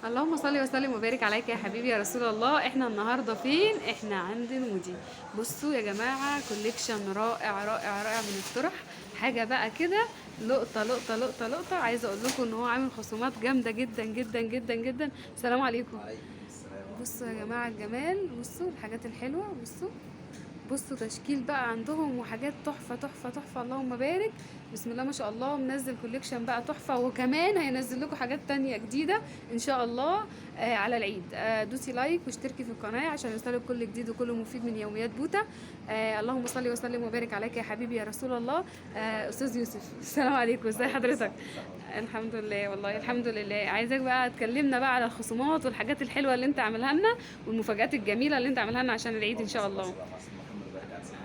اللهم صل وسلم وبارك عليك يا حبيبي يا رسول الله. احنا النهارده فين؟ احنا عند نودي. بصوا يا جماعه، كوليكشن رائع رائع رائع من الطرح. حاجه بقى كده لقطه لقطه لقطه لقطه. عايزه اقول لكم ان هو عامل خصومات جامده جدا جدا جدا جدا. السلام عليكم. عليكم السلام ورحمة بصوا يا الله جماعه وبركاته. الجمال، بصوا الحاجات الحلوه، بصوا بصوا تشكيل بقى عندهم وحاجات تحفة تحفة تحفة، اللهم بارك. بسم الله ما شاء الله، منزل كوليكشن بقى تحفة، وكمان هينزل لكم حاجات تانية جديدة ان شاء الله على العيد. دوسي لايك واشتركي في القناة عشان يوصلك كل جديد وكل مفيد من يوميات بوتا. اللهم صل وسلم وبارك عليك يا حبيبي يا رسول الله. استاذ يوسف، السلام عليكم، ازي وعليكم حضرتك؟ السلام ورحمة الله. الحمد لله، والله الحمد لله. عايزاك بقى تكلمنا بقى على الخصومات والحاجات الحلوة اللي انت عاملها لنا، والمفاجآت الجميلة اللي انت عاملها لنا عشان العيد ان شاء اللهم الله. صل على سيدنا محمد وبارك على سيدنا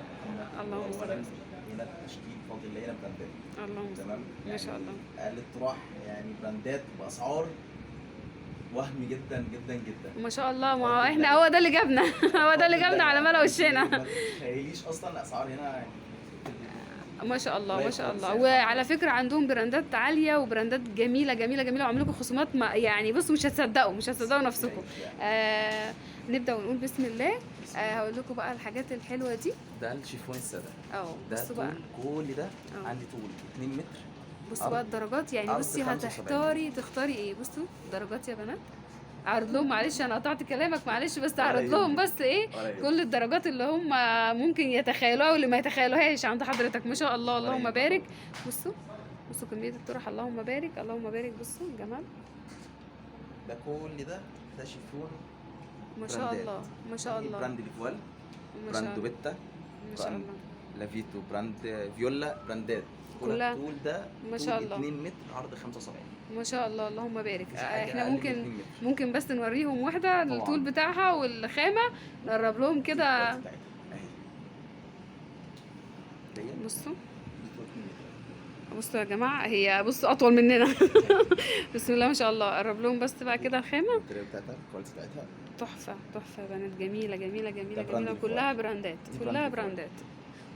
محمد. اللهم صل اولا وسلم. هنا التشكيل بفضل الله هنا براندات. اللهم صل. تمام. ما شاء الله. اقل الطرح يعني براندات باسعار وهم جدا جدا جدا. ما شاء الله، ما هو بفضل احنا الله. هو ده اللي جابنا هو ده اللي بفضل جابنا الله على ملا يعني وشنا. ما تتخيليش اصلا الاسعار هنا يعني ما شاء الله ما شاء خالص الله. يعني. وعلى فكره عندهم براندات عاليه وبراندات جميله جميله جميله، وعاملين لكم خصومات ما يعني بصوا مش هتصدقوا، مش هتصدقوا نفسكم. نبدا ونقول بسم الله. هقول لكم بقى الحاجات الحلوه دي. ده الشيفون الساده. ده بصوا بقى. طول كل ده اه عندي طول 2 متر. بصوا بقى الدرجات، يعني عرض بصي 75. تختاري ايه. بصوا درجات يا بنات. اعرض لهم، معلش انا قطعت كلامك، معلش، بس ولا اعرض لهم يهمك. بس ايه ولا يهمك. كل الدرجات اللي هم ممكن يتخيلوها واللي ما يتخيلوهاش عند حضرتك. ما شاء الله، ولا اللهم يهمك. بارك. بصوا بصوا كمية الطرح، اللهم بارك اللهم بارك. بصوا الجمال، ده كل ده شيفون. ما شاء براندات. الله ما شاء الله براند ليفوال، ما شاء براند الله بيتا، ما شاء براند الله لافيتو، براند فيولا، براندات كلها. طول ده ما طول شاء الله 2 متر عرض 75. ما شاء الله، اللهم بارك. مفيش حاجة احنا أقل من ممكن 2 متر. ممكن بس نوريهم واحدة طبعا. الطول بتاعها والخامة، نقرب لهم كده. الكواليتي بتاعتها اهي. ديت بصوا دي طول 2 متر. بصوا يا جماعة، هي بصوا أطول مننا بسم الله ما شاء الله. قرب لهم بس بقى كده الخامة. الماتيريال بتاعتها الكواليتي بتاعتها تحفة تحفة يا بنات، جميلة جميلة جميلة ده براند جميلة، ليفوال. كلها براندات دي كلها براند ليفوال. براندات.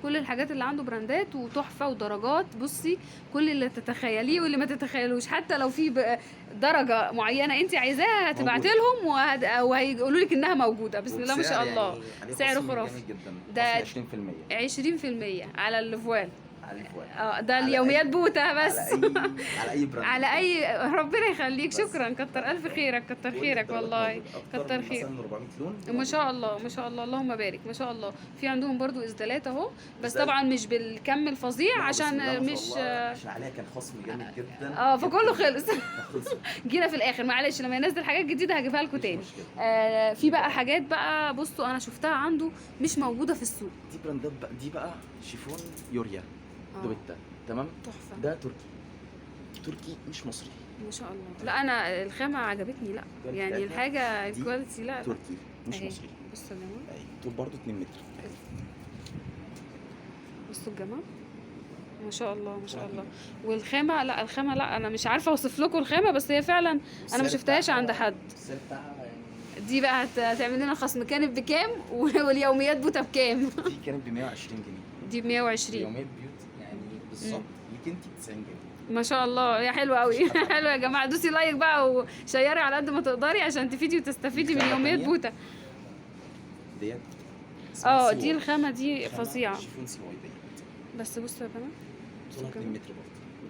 كل الحاجات اللي عنده براندات وتحفة ودرجات. بصي كل اللي تتخيليه واللي ما تتخيلوش، حتى لو في درجة معينة انت عايزاها هتبعت موجودة. لهم وهيقولوا لك انها موجودة. بسم الله ما شاء وبسعر الله. يعني عليه سعره خصم خرافي. جامد جدا. ده خصم 20% 20% على الفوال. على الفوال. ده على اليوميات أي- بوتا بس على اي براند. على اي. ربنا يخليك، بس. شكرا، كتر الف خيرك، كتر خيرك والله، كتر خير. مثلا 400 لون. ما شاء الله ما شاء الله، اللهم بارك، ما شاء الله. في عندهم برضو اسدالات اهو، بس إسدال. طبعا مش بالكم الفظيع لا، بسم الله عشان ما مش شاء الله، عشان عليها كان خصم جامد جدا. فكله خلص خلص. جينا في الاخر، معلش لما ينزل حاجات جديده هجيبها لكم مفيش تاني. مشكلة. في بقى حاجات بقى، بصوا انا شفتها عنده مش موجوده في السوق. دي براندات بقى، دي بقى شيفون يوريا دوبيتا. تمام. تحفه. ده تركي. تركي مش مصري. ما شاء الله. لا انا الخامه عجبتني، لا يعني بتاعتها الحاجه دي الكواليتي، لا تركي مش أهي. مصري. بصوا يا جماعه، اهي طول برضه 2 متر. بصوا الجماعه، ما شاء الله ما شاء الله. والخامه، لا الخامه، لا انا مش عارفه اوصف لكم الخامه، بس هي فعلا انا ما شفتهاش عند حد. السعر بتاعها يعني دي بقى هتعمل لنا خصم. كانت بكام واليوميات بوتا بكام؟ دي كانت ب 120 جنيه. دي ب 120. يوميات بيوت يعني بالظبط ليك انت 90 جنيه. ما شاء الله، يا حلوه قوي حلوه يا جماعه. دوسي لايك بقى وشيري على قد ما تقدري عشان تفيدي وتستفيدي من خامة يوميات تانية. بوتا. ديت اسمها دي سيواي. الخامه دي خامة فظيعه. شيفون سيواي ديت. بس بصوا يا جماعه، طولها 2 متر برضه.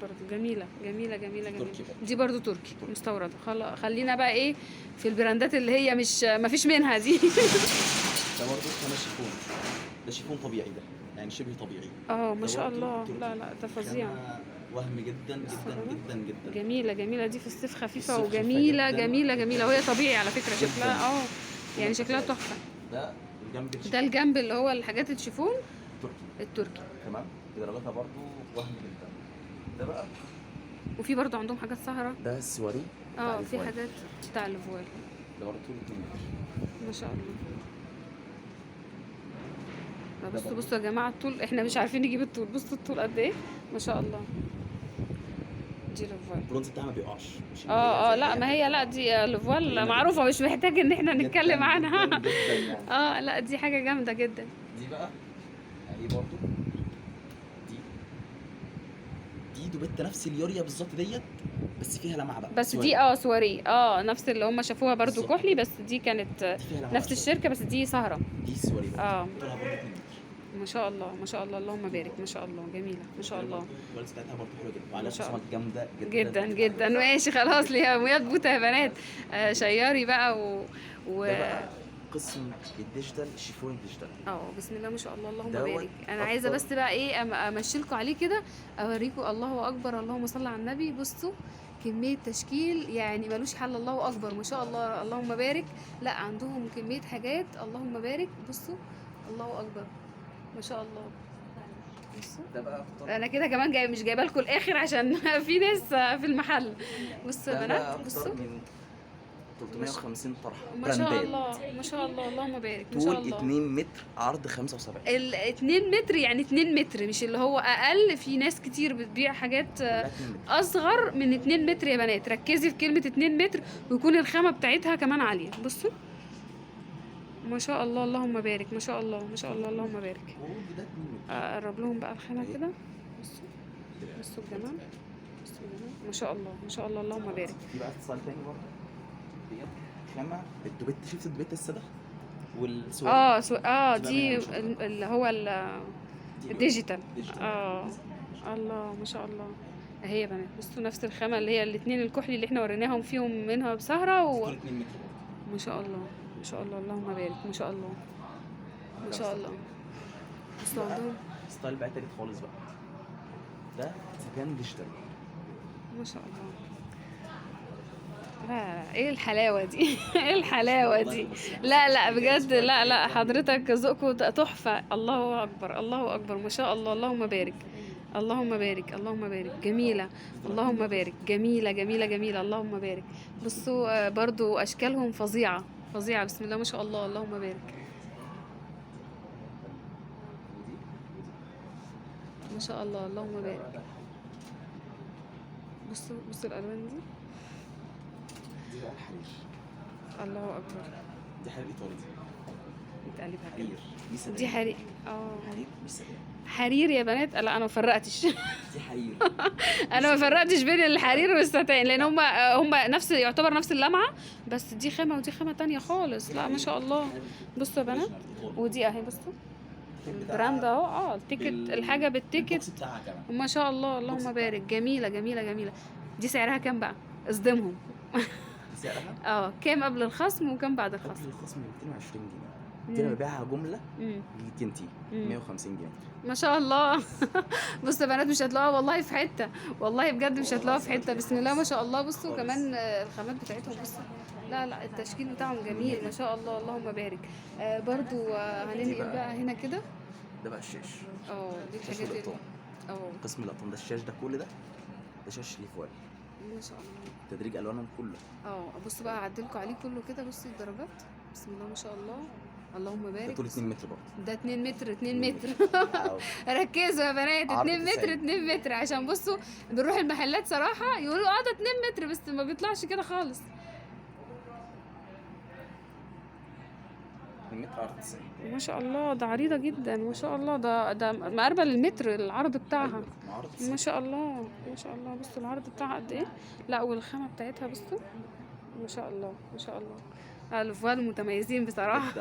برضو جميلة جميلة جميلة جميلة. تركي برضو. دي برضو تركي مستوردة. خلينا بقى ايه في البراندات اللي هي مش ما فيش منها دي ده برضه خامة شيفون. ده شيفون طبيعي ده يعني شبه طبيعي. ما ده شاء برضه الله. تركي. لا ده فظيع. خامة وهم جدا جدا جدا جدا. جميلة جميلة، دي في الصيف خفيفة الصيف خفيفة وجميلة جدا. جميلة جميلة، وهي طبيعي على فكرة جدا. شكلها يعني شكلها تحفة. ده الجنب ده الجنب اللي هو الحاجات الشيفون التركي. التركي. تمام. درجاتها برضه وهم جدا. ده بقى وفي برضو عندهم حاجات سهرة. ده السواري. في حاجات بتاع الفوال. ده برضه طول 2 متر. ما شاء الله. بصوا برضو. بصوا يا جماعة الطول، احنا مش عارفين نجيب الطول. بصوا الطول قد ايه، ما شاء الله. دي الفوال. البرونز بتاعها ما بيقعش. مش اللي اه زي لا، ما هي لا دي الفوال معروفة، مش محتاج ان احنا جداً نتكلم عنها جداً جداً يعني. لا دي حاجة جامدة جدا. دي بقى اهي برضو. دي دوبيتا نفس اليوريا بالظبط ديت بس فيها لمعه بقى، بس سوري. دي سواري، نفس اللي هم شافوها برضو بالظبط. كحلي، بس دي كانت دي فيها لمعه نفس شوية. الشركه، بس دي سهره. دي سوري بقى، اه طولها برضه 2 متر. ما شاء الله ما شاء الله، اللهم بارك، ما شاء الله، جميله ما شاء الله. الكواليتي بتاعتها برضه حلوه جدا، ما وعليها شاء الله. خصومات جامده جدا جدا. ماشي خلاص، ليها يوميات بوتا يا بنات. شياري بقى و ده بقى قسم الديجيتال، الشيفون الديجيتال. بسم الله ما شاء الله، اللهم دوت بارك. انا عايزه أكتر. بس بقى ايه امشيلكوا عليه كده، اوريكم. الله اكبر، اللهم صل على النبي. بصوا كميه تشكيل يعني ملوش حل، الله اكبر ما شاء الله، اللهم بارك. لا عندهم كميه حاجات، اللهم بارك. بصوا الله اكبر ما شاء الله. بصوا ده بقى أكتر. انا كده كمان مش جايبه لكم الاخر عشان في ناس في المحل. بصوا ده يا بقى بنات، أكتر بصوا من 350 طرحه ما شاء براندات. الله ما شاء الله، اللهم بارك ما شاء طول الله. 2 متر، عرض 75. 2 متر يعني 2 متر، مش اللي هو اقل. في ناس كتير بتبيع حاجات كلها 2 متر. اصغر من 2 متر يا بنات. ركزي في كلمة 2 متر، ويكون الخامة بتاعتها كمان عالية. بصوا ما شاء الله، اللهم بارك ما شاء الله ما شاء الله، اللهم بارك. وده 2 متر. اقرب لهم بقى الخامة كده. بصوا بصوا الجمال، بصوا الجمال ما شاء الله ما شاء الله، اللهم بارك. في بقى اتصال تاني برضه، ديت خامة الدوبيت. شفت الدوبيت الساده والسواد؟ دي اللي هو الديجيتال. ديجيتال. الله ما شاء الله. اهي يا بنات بصوا نفس الخامة، اللي هي الاتنين الكحلي اللي احنا وريناهم فيهم منها بسهرة طول 2 متر. ما شاء الله ما شاء الله، اللهم بارك ما شاء الله ما شاء الله. بصوا عندهم ستايل بقى تالت خالص بقى، ده سكان ديجيتال. ما شاء الله. لا ايه الحلاوة دي ايه الحلاوة دي. لا بجد، لا حضرتك ذوقكم تحفة. الله اكبر الله اكبر ما شاء الله، اللهم بارك اللهم بارك اللهم بارك. جميلة اللهم بارك، جميلة جميلة جميلة، اللهم بارك. بصوا برضو اشكالهم فظيعة فظيعة، بسم الله ما شاء الله، اللهم بارك ما شاء الله، اللهم بارك. بصوا الالوان دي، دي بقى الحرير. الله اكبر. دي حرير ايطالي. نتقلبها كده. حرير ميسا. دي حرير حرير ميسا. حرير يا بنات. لا انا ما فرقتش دي حرير. انا ما فرقتش بين الحرير والستان، لان هم نفس، يعتبر نفس اللمعه، بس دي خامه ودي خامه تانية خالص. لا ما شاء الله. بصوا يا بنات، ودي اهي بصوا البراند اهو. التيكت، الحاجه بالتيكت بتاعها كمان. ما شاء الله، اللهم بارك. جميله جميله جميله. دي سعرها كام بقى؟ اصدمهم. سعرها كام قبل الخصم وكام بعد قبل الخصم؟ الخصم 220 جنيه. دي انا ببيعها جمله ليك انتي 150 جنيه. ما شاء الله. بصوا يا بنات مش هتلاقوها والله في حته، والله بجد مش هتلاقوها في حته. بسم الله ما شاء الله. بصوا كمان الخامات بتاعتهم. بصوا لا التشكيل بتاعهم جميل ما شاء الله، اللهم بارك. برضو هننقل بقى هنا كده. ده بقى الشاش. دي الحاجات دي. قسم الاقطان ده، الشاش ده كل ده شاش ليفوال ما شاء الله. تدريج الوانهم كله. بصوا بقى هعدلكوا عليه كله كده. بصوا الدرجات، بسم الله ما شاء الله، اللهم بارك. ده طول 2 متر برضه. ده 2 متر 2 متر. ركزوا يا بنات، 2 متر 2 متر. عشان بصوا بنروح المحلات صراحة يقولوا ده 2 متر، بس ما بيطلعش كده خالص. 2 متر عرض 90. ما شاء الله، ده عريضة جدا ما شاء الله. ده مقربة للمتر العرض بتاعها. ما شاء الله ما شاء الله. بصوا العرض بتاعها قد ايه. لا والخامة بتاعتها بصوا ما شاء الله ما شاء الله. الفوال متميزين بصراحه.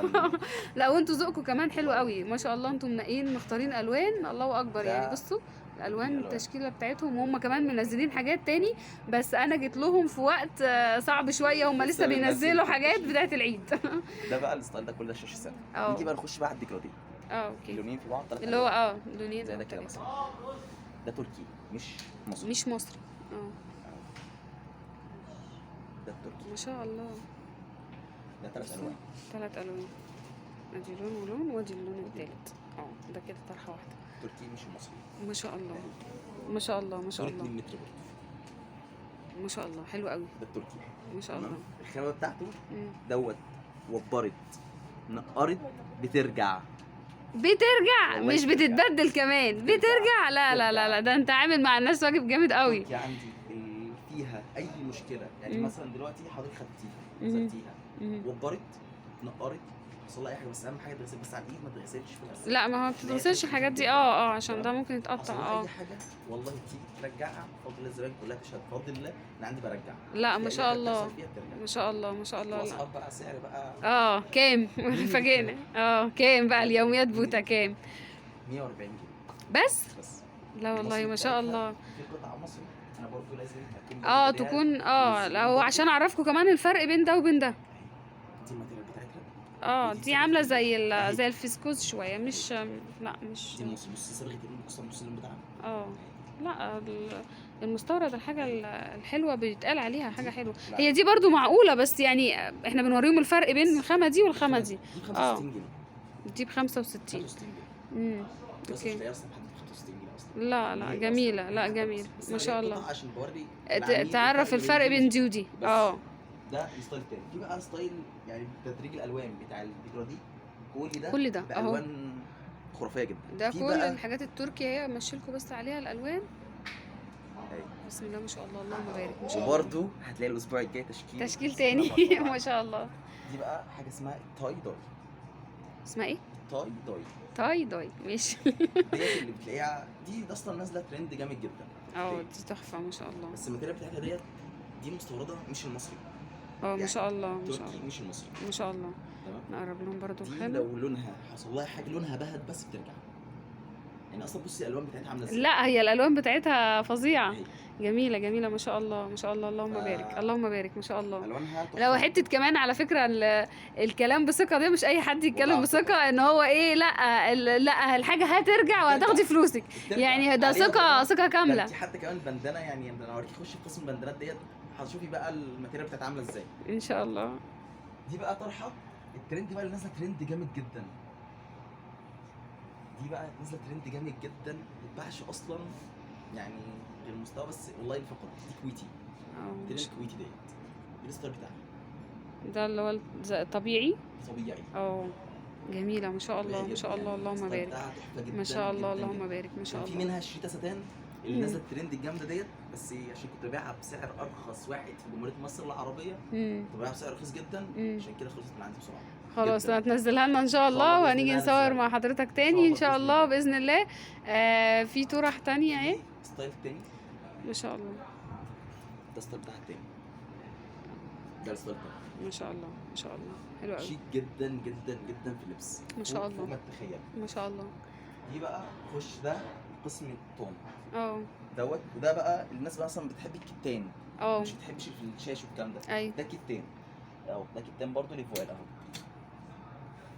لا وانتوا ذوقكم كمان حلو قوي ما شاء الله. انتوا منقين مختارين الوان، الله اكبر. يعني بصوا الالوان التشكيله بتاعتهم، وهم كمان منزلين حاجات تاني، بس انا جيت لهم في وقت صعب شويه. هم لسه بينزلوا حاجات بتاعت العيد. ده بقى الستايل ده كله شاشه سنه. نيجي بقى نخش بقى على الديكوراتيف. اوكي. لونين في بعض، اللي هو لونين زي ده كده مثلا. ده تركي مش مصري. مش مصري. ده التركي ما شاء الله. ده 3 الوان. 3 الوان. ادي لون ولون، وادي اللون التالت. ده كده طرحه واحده. تركي مش المصري. ما شاء الله ما شاء الله ما شاء الله. 2 متر برضه. ما شاء الله حلو قوي. ده التركي ما شاء الله. الخامه بتاعته دوت وبرت نقرت بترجع مش بتتبدل كمان، بترجع. لا ده انت عامل مع الناس واجب جامد قوي. عندي فيها اي مشكله يعني مثلا دلوقتي حضرتك خدتيها نزلتيها وبرت نقرت حصل لها اي حاجه، بس اهم حاجه تغسل بس على الايد، ما تغسلش في الغسيل. لا ما هو بتتغسلش الحاجات دي، عشان ده ممكن حصل يتقطع. لها اي حاجه والله تيجي ترجعها بفضل الله، الزباين كلها تشهد بفضل الله ان عندي برجع. لا ما تلاقي شاء حاجة الله، تحصل فيها بترجع. ما شاء الله ما شاء الله. لا واسعار بقى سعر بقى كام مين فاجئنا. كام بقى اليوميات بوتا كام؟ 140 جنيه بس بس. لا والله المصري ما شاء بتاعتها الله. في قطع مصري، انا برضو لازم اكون برضو ليها تكون جزئين لو برضو. عشان اعرفكم كمان الفرق بين ده وبين ده. دي الماتيريال بتاعتها. دي عامله زي أهي. زي الفسكوز شويه، مش لا مش دي بص صبغه النص اللون بتاعها. لا المستورد الحاجه الحلوه بيتقال عليها حاجه حلوه. لا. هي دي برضو معقوله، بس يعني احنا بنوريهم الفرق بين الخامه دي والخامه دي. دي ب 65 جنيه. دي ب 65. 65 جنيه. بس مش اوكي. لاقي اصلا حد ب 65 جنيه اصلا. لا جميله، لا جميل ما شاء الله. عشان بوري العميل تعرف الفرق بين دي ودي. بس. ده الستايل التاني. في بقى ستايل يعني تدريج الالوان بتاع البيجرة دي، كل ده اهو بالوان خرافيه جدا. ده في كل بقى الحاجات التركي اهي، مشيلكوا بس عليها الالوان. أيوة. بسم الله ما شاء الله، اللهم بارك ما شاء الله. وبرده هتلاقي الاسبوع الجاي تشكيل تاني ما شاء الله. دي بقى حاجه اسمها تاي داي. اسمها ايه؟ تاي داي. تاي داي ماشي. ديت اللي بتلاقيها دي اصلا نازله ترند جامد جدا. دي تحفه ما شاء الله. بس الماتيريال بتاعتها دي مستورده مش المصري. ما شاء الله ما شاء تركي الله مش المصري. ما شاء الله. تمام. نقرب لهم برضو دي حلو. لو لونها حصل لها حاجه لونها بهت بس بترجع. يعني اصلا بصي الالوان بتاعتها عامله ازاي. لا هي الالوان بتاعتها فظيعه، أهي. جميله ما شاء الله ما شاء الله، اللهم بارك اللهم بارك ما شاء الله. الوانها تحفة. لو حته كمان على فكره الكلام بثقه ده مش اي حد يتكلم وضعف بثقه ان هو ايه، لا الحاجه هترجع وهتاخدي فلوسك، بترجع. يعني ده عليها كمان. ثقه ده كامله. انت حتى كمان البندانه، يعني انا اوريكي خشي في قسم البندانات ديت هتشوفي بقى الماتيريال بتاعتها عامله ازاي ان شاء الله. دي بقى طرحه الترند بقى اللي نازله ترند جامد جدا. دي بقى نازله ترند جامد جدا، ما بتتباعش اصلا يعني غير مستوى بس اونلاين فقط. دي كويتي. ترند كويتي ديت. دي الستايل بتاعها. ده اللي هو طبيعي. طبيعي. جميله ما شاء الله ما شاء الله، اللهم بارك ما شاء الله، اللهم بارك ما شاء الله. في منها شريطه ستان اللي نازله الترند الجامده ديت، بس عشان كنت ببيعها بسعر ارخص واحد في جمهوريه مصر العربيه. كنت ببيعها بسعر رخيص جدا، عشان كده خلصت من عندي بسرعه. خلاص هتنزلها لنا ان شاء الله، وهنيجي نصور مع حضرتك تاني ان شاء الله باذن الله. في طرح تانية اهي. ستايل تاني ما شاء الله. ده الستايل بتاعها التاني. ده الستايل بتاعها ما شاء الله ما شاء الله، حلو قوي. شيك جدا جدا جدا في اللبس. ما شاء الله. فوق ما تتخيل. ما شاء الله. دي بقى خش ده قسم التون. دوت. وده بقى الناس بقى اصلا بتحب الكتان. مش بتحبش الشاش والكلام ده. ايوه. ده كتان اهو، ده كتان برضه ليفوال اهو.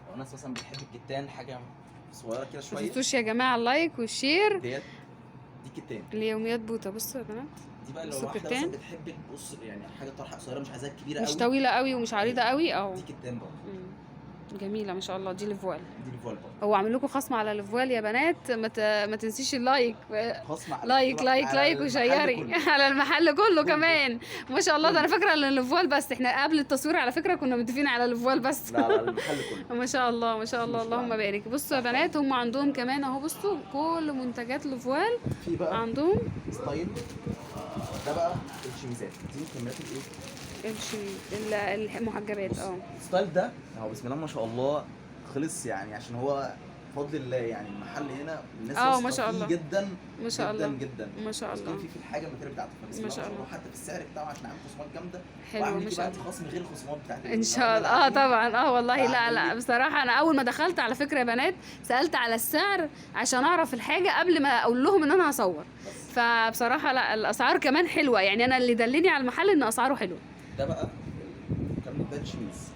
لو الناس مثلا بتحب الكتان حاجه صغيره كده شويه، ما تنسوش يا جماعه اللايك والشير. دي كتان اليوميات بوتا. بصوا يا بنات، دي بقى لو واحده مثلا بتحب بص يعني حاجه طرحه قصيره مش عايزاها كبيره قوي، مش طويله قوي ومش عريضه قوي. دي كتان برضه جميله ما شاء الله. دي ليفوال. دي ليفوال برضه. هو عامل لكم خصم على ليفوال يا بنات، ما تنسيش اللايك. خصم على لايك وشيري على المحل كله كمان. ما شاء الله. ده انا فاكره ان ليفوال بس، احنا قبل التصوير على فكره كنا متفقين على ليفوال بس. لا المحل كله. ما شاء الله ما شاء الله، اللهم بارك. بصوا يا بنات هم عندهم كمان اهو، بصوا كل منتجات ليفوال في بقى عندهم ستايل. ده بقى الشميزات دي كاميرات المحجبات. الستايل ده هو بسم الله ما شاء الله خلص، يعني عشان هو بفضل الله يعني المحل هنا الناس ما شاء الله جدا ما شاء الله جدا ما شاء الله. في الحاجه الماتيريال بتاعته ما شاء الله، حتى في السعر بتاعه عشان عامل خصومات جامده. حلو ما شاء الله. خصم غير الخصومات بتاعتي ان شاء الله. طبعا والله. لا بصراحه انا اول ما دخلت على فكره يا بنات سالت على السعر عشان اعرف الحاجه قبل ما اقول لهم ان انا هصور. فبصراحه لا الاسعار كمان حلوه، يعني انا اللي دلني على المحل ان اسعاره حلوه. ده بقى كان ده شميز.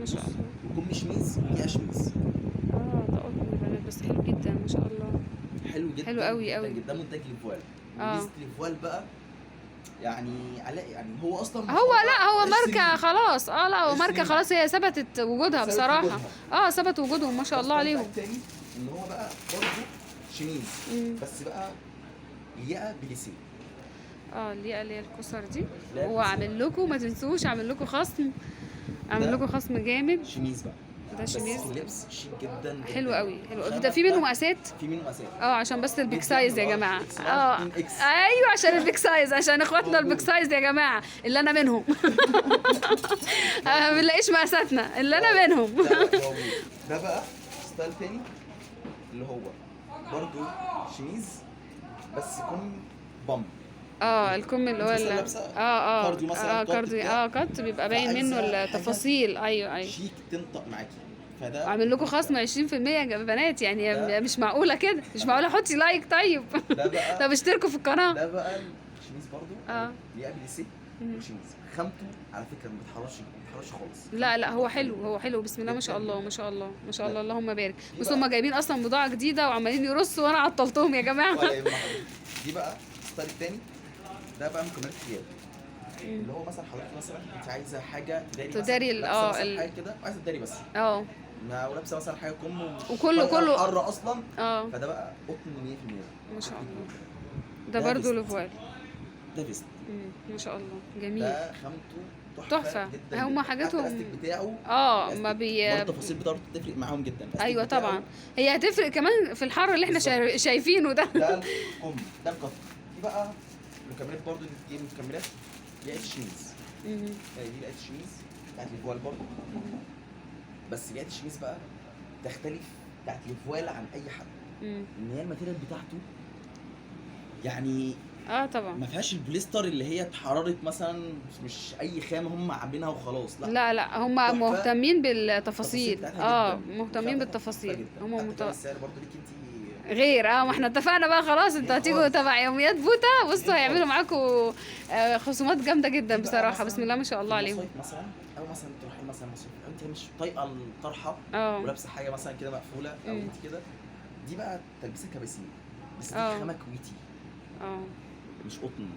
ما شاء الله. وكم شميز ودي شميز. ده قطن يا بنات بس حلو جدا ما شاء الله. حلو جدا. حلو قوي قوي. ده منتج ليفوال. ميزه ليفوال بقى يعني هو اصلا هو ماركه خلاص. لا هو ماركه خلاص، هي ثبتت وجودها بصراحه. ثبت وجودهم ما شاء الله عليهم. التاني ان هو بقى برضه شميز بس بقى لياقه بليسيه. اللياقه اللي هي الكسر دي. هو عامل لكم، ما تنسوش عامل لكم خصم، عامل لكم خصم جامد. شميز بقى ده بس شميز اللبس شيك جدا حلو جداً. قوي، حلو قوي. الخامة ده في منه بتاعته- مقاسات؟ في منه مقاسات. عشان بس البيك سايز يا جماعه. إكس. ايوه عشان البيك سايز، عشان اخواتنا موجود. البيك سايز يا جماعه اللي انا منهم. ما بنلاقيش مقاساتنا اللي انا منهم. ده بقى موجود. ده بقى ستايل تاني اللي هو برضو شميز بس يكون بامب. الكم اللي هو أنت مثلاً لابسة كارديو مثلاً، كات كارديو، بتاع. كات بيبقى باين منه فعايزة حاجة التفاصيل. ايوه شيك تنطق معاكي. فده عامل لكم خصم 20% يا بنات، يعني ده- مش معقوله كده، مش معقوله. حطي لايك طيب. ده بقى طب اشتركوا في القناه. ده بقى الشميز برضو ليه قبل سي مم. وشميز. خامته على فكره ما بتحرش خالص. لا هو حلو، هو حلو بسم الله ما شاء الله، ما شاء الله ما شاء الله، لا. اللهم بارك. دي بس بقى- هم جايبين اصلا بضاعه جديده وعمالين يرصوا وانا عطلتهم يا جماعه. ولا يهمك. دي بقى ستايل تاني. ده بقى مكملات ثياب. اللي هو مثلا حضرتك مثلا انت عايزه حاجه تداري مثلا لابسة مثلا حاجه كده وعايزه تداري بس. ولابسه مثلا حاجه كم وكله حر اصلا. فده بقى قطن 100%. ما شاء الله. ده ده برضو فيست. لوفوال. ده فيست. ما شاء الله جميل. ده خامته تحفه. جدا هم جداً. حاجاتهم حتى الاستيك بتاعه ما برضه التفاصيل بتاعته بتفرق معاهم جدا. ايوه بتاعه طبعا، هي هتفرق كمان في الحر اللي احنا شايفينه ده. ده الكم ده القطن. دي بقى مكملات برضه. دي مكملات لقيت الشميز. دي لقيت الشميز بتاعت الفوال برضه. بس لقيت الشميز بقى تختلف بتاعت الفوال عن اي حد. ان هي الماتيريال بتاعته يعني طبعا ما فيهاش البوليستر اللي هي اتحررت مثلا، مش اي خامه هم عاملينها وخلاص. لا هم مهتمين بالتفاصيل. مهتمين بالتفاصيل. هم السعر برضه ليك انت غير ما احنا اتفقنا بقى خلاص. انتوا هتيجوا تبع يوميات بوتا. بصوا هيعملوا معاكم خصومات جامده جدا بصراحه. بسم الله ما شاء الله عليهم. مثلا او مثلا تروحي مثلا مصيف انت مش طايقه الطرحه ولابسه حاجه مثلا كده مقفوله او انت كده. دي بقى تلبسها كباسين بس دي خامه كويتي. مش قطن.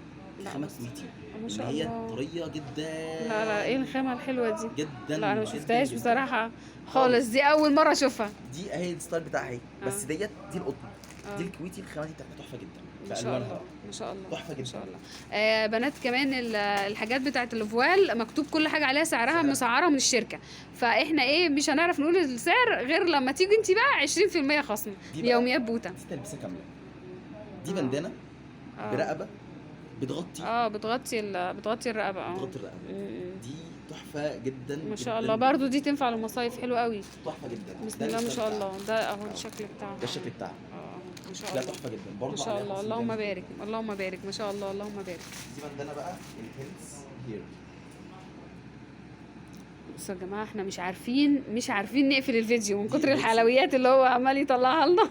خامه كويتي ما شاء اللي الله. هي طريه جدا. لا ايه الخامه الحلوه دي جدا. لا انا ما شفتهاش بصراحه خالص. دي اول مره اشوفها. دي اهي الستايل بتاعها اهي. بس دي القطن. دي الكويتي. الخامه دي بتاعتها تحفه جدا. ما شاء الله ما شاء الله تحفه جدا. ما شاء الله. بنات كمان الحاجات بتاعت الفوال مكتوب كل حاجه عليها سعرها مسعره من الشركه. فاحنا مش هنعرف نقول السعر غير لما تيجي انت بقى 20% خصم بيوميات بوتا. دي تلبسه كامله. دي بندانه برقبه بتغطي بتغطي الرقبه. بتغطي الرقبه. دي تحفه جدا ما شاء الله. برضو دي تنفع للمصايف. حلو قوي. تحفه جدا. بسم الله ما شاء الله. ده اهو الشكل بتاعه. ده الشكل بتاعه. ما شاء الله. تحفه جدا برضه. ما شاء الله. اللهم بارك اللهم بارك. ما شاء الله اللهم بارك. دي بندانه بقى الهيلز هير. بصوا يا جماعه احنا مش عارفين نقفل الفيديو من كتر الحلويات اللي هو عمال يطلعها لنا.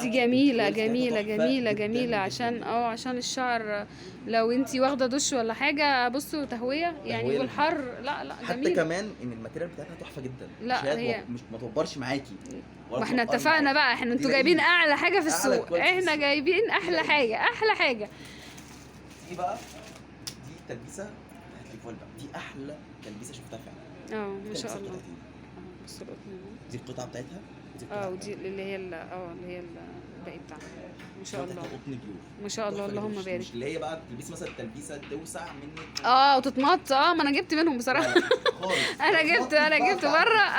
دي جميله جميله جميله جميله عشان الشعر. لو انتي واخده دش ولا حاجه بصوا تهويه يعني والحر. لا جميله. حتى كمان ان الماتيريال بتاعتها تحفه جدا. لا هي مش ما توبرش معاكي. ما احنا اتفقنا بقى. انتوا جايبين اعلى حاجه في السوق. احنا جايبين احلى حاجه. دي بقى دي التلبيسه بتاعت الفوال بقى. دي احلى تلبيسه شفتها فعلا. ما شاء الله. بصوا دي القطعه بتاعتها. ودي اللي هي الباقي بتاعها. ما شاء الله قطن بيور. ما شاء الله اللهم بارك. مش اللي هي بقى تلبسي مثلا تلبيسه توسع منك وتتمط. ما انا جبت منهم بصراحه.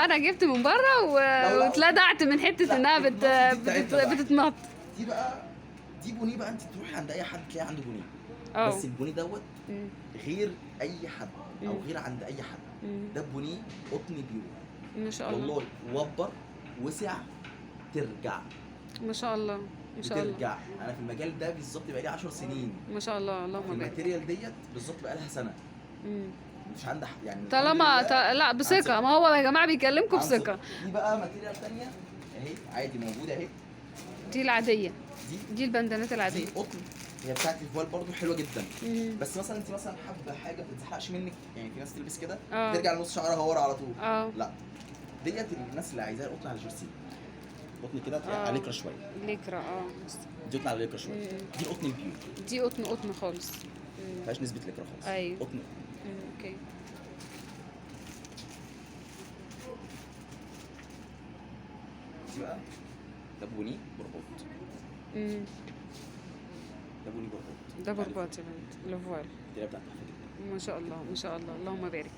انا جبت من بره واتلدعت من حته انها بتتمط. دي بقى دي بوني بقى. انت تروحي عند اي حد تلاقي عنده بوني. بس البوني دوت غير اي حد او غير عند اي حد. ده بوني قطن بيور. ما شاء الله والله وبر وسع ترجع. ما شاء الله ما شاء الله. ترجع. انا في المجال ده بالظبط بقى لي 10 سنين. ما شاء الله اللهم بارك. الماتيريال ديت بالظبط بقى لها سنه. مش عندها يعني طالما لا بثقه. ما هو يا جماعه بيكلمكم بثقه. دي بقى ماتيريال ثانيه اهي عادي موجوده اهي. دي العاديه. دي البندانات العاديه. دي قطن. هي بتاعت الفوال برضو حلوه جدا. بس مثلا انت مثلا حابه حاجه ما بتزحقش منك. يعني في ناس تلبس كده ترجع لنص شعرها ورا على طول. لا ديت الناس اللي عايزاها القطن على جيرسي. قطن كده على ليكرا شويه. ليكرا دي قطن على ليكرا شويه. دي قطن البيور. دي قطن خالص. ما فيهاش نسبه ليكرا خالص. ايوه قطن. اوكي. دي بقى ده بوني برباط. ده بوني برباط. ده برباط يا بنت. لوفوال. دي بتاعت تحفه جدا. ما شاء الله ما شاء الله، اللهم بارك.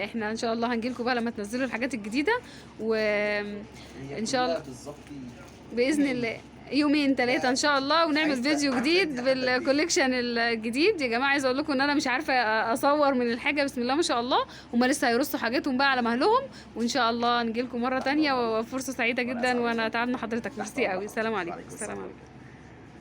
احنا ان شاء الله هنجيلكم بقى لما تنزلوا الحاجات الجديده، وان هي شاء الله كلها بالظبط باذن الله يومين ثلاثه ان شاء الله، ونعمل عايزة- فيديو جديد عايزة بالكوليكشن الجديد. يا جماعه عايزه اقول لكم ان انا مش عارفه اصور من الحاجه، بسم الله ما شاء الله. هم لسه هيرصوا حاجاتهم بقى على مهلهم، وان شاء الله نجيلكم مره تانية، وفرصه سعيده جدا، وانا تعبنا حضرتك. ميرسي قوي. السلام عليكم. السلام عليكم.